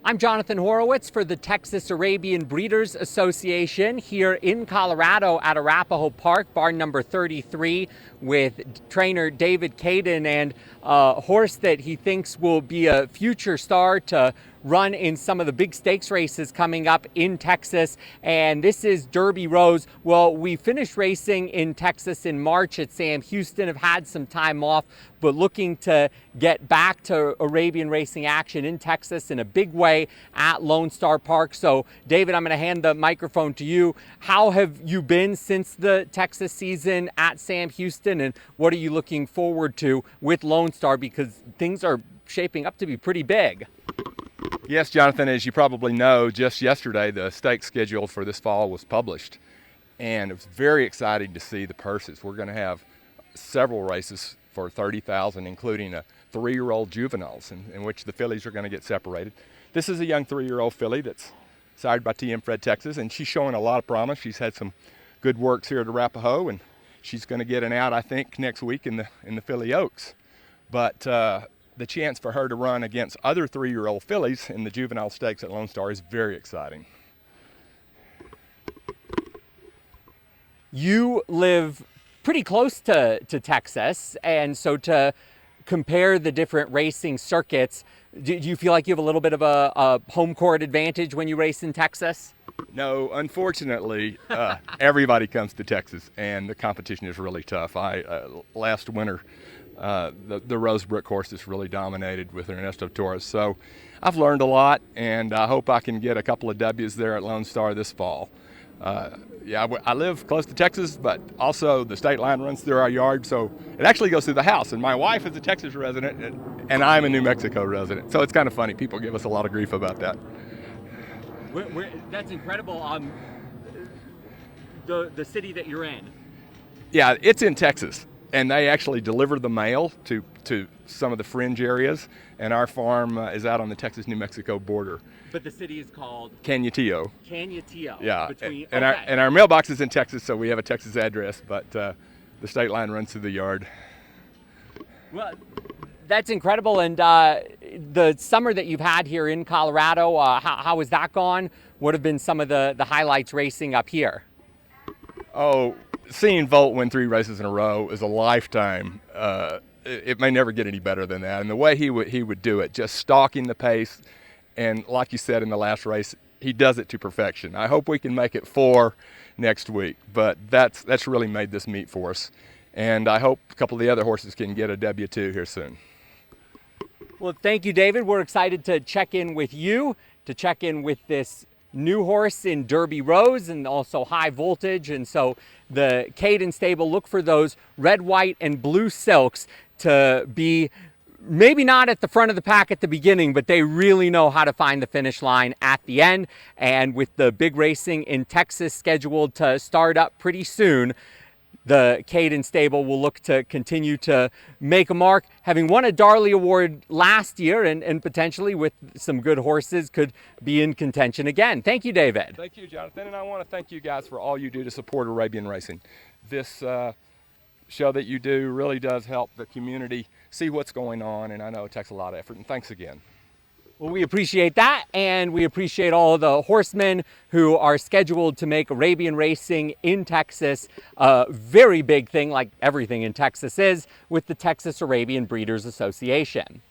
I'm Jonathan Horowitz for the Texas Arabian Breeders Association here in Colorado at Arapahoe Park, barn number 33, with trainer David Kaden and a horse that he thinks will be a future star to run in some of the big stakes races coming up in Texas. And this is Derby Rose. Well, we finished racing in Texas in March at Sam Houston, have had some time off, but looking to get back to Arabian racing action in Texas in a big way at Lone Star Park. So David, I'm going to hand the microphone to you. How have you been since the Texas season at Sam Houston, and what are you looking forward to with Lone Star, because things are shaping up to be pretty big? Yes, Jonathan, as you probably know, just yesterday the stakes schedule for this fall was published, and it was very exciting to see the purses. We're going to have several races for $30,000, including a 3-year-old juveniles in which the fillies are going to get separated. This is a young 3-year-old filly that's sired by TM Fred Texas, and she's showing a lot of promise. She's had some good works here at Arapahoe, and she's going to get an out, I think, next week in the Filly Oaks. But the chance for her to run against other 3-year-old fillies in the juvenile stakes at Lone Star is very exciting. You live pretty close to Texas, and so to compare the different racing circuits, do you feel like you have a little bit of a home court advantage when you race in Texas? No, unfortunately, everybody comes to Texas, and the competition is really tough. Last winter, the Rosebrook course is really dominated with Ernesto Torres. So I've learned a lot, and I hope I can get a couple of W's there at Lone Star this fall. I live close to Texas, but also the state line runs through our yard, so it actually goes through the house. And my wife is a Texas resident, and I'm a New Mexico resident. So it's kind of funny. People give us a lot of grief about that. That's incredible. The city that you're in. Yeah, it's in Texas, and they actually deliver the mail to some of the fringe areas, and our farm is out on the Texas-New Mexico border. But the city is called? Cañutillo. Cañutillo. Yeah, and our mailbox is in Texas, so we have a Texas address, but the state line runs through the yard. Well, that's incredible. And the summer that you've had here in Colorado, how has that gone? What have been some of the highlights racing up here? Oh, seeing Volt win 3 races in a row is a lifetime. It may never get any better than that. And the way he would do it, just stalking the pace, and like you said in the last race, he does it to perfection. I hope we can make it 4 next week, but that's really made this meet for us. And I hope a couple of the other horses can get a W2 here soon. Well, thank you, David. We're excited to check in with you, to check in with this new horse in Derby Rose and also High Voltage. And so the Kaden stable, look for those red, white, and blue silks to be maybe not at the front of the pack at the beginning, but they really know how to find the finish line at the end. And with the big racing in Texas scheduled to start up pretty soon, the Kaden stable will look to continue to make a mark. Having won a Darley Award last year and potentially with some good horses could be in contention again. Thank you, David. Thank you, Jonathan. And I want to thank you guys for all you do to support Arabian racing. This show that you do really does help the community see what's going on, and I know it takes a lot of effort. And thanks again. Well, we appreciate that, and we appreciate all of the horsemen who are scheduled to make Arabian racing in Texas a very big thing, like everything in Texas is, with the Texas Arabian Breeders Association.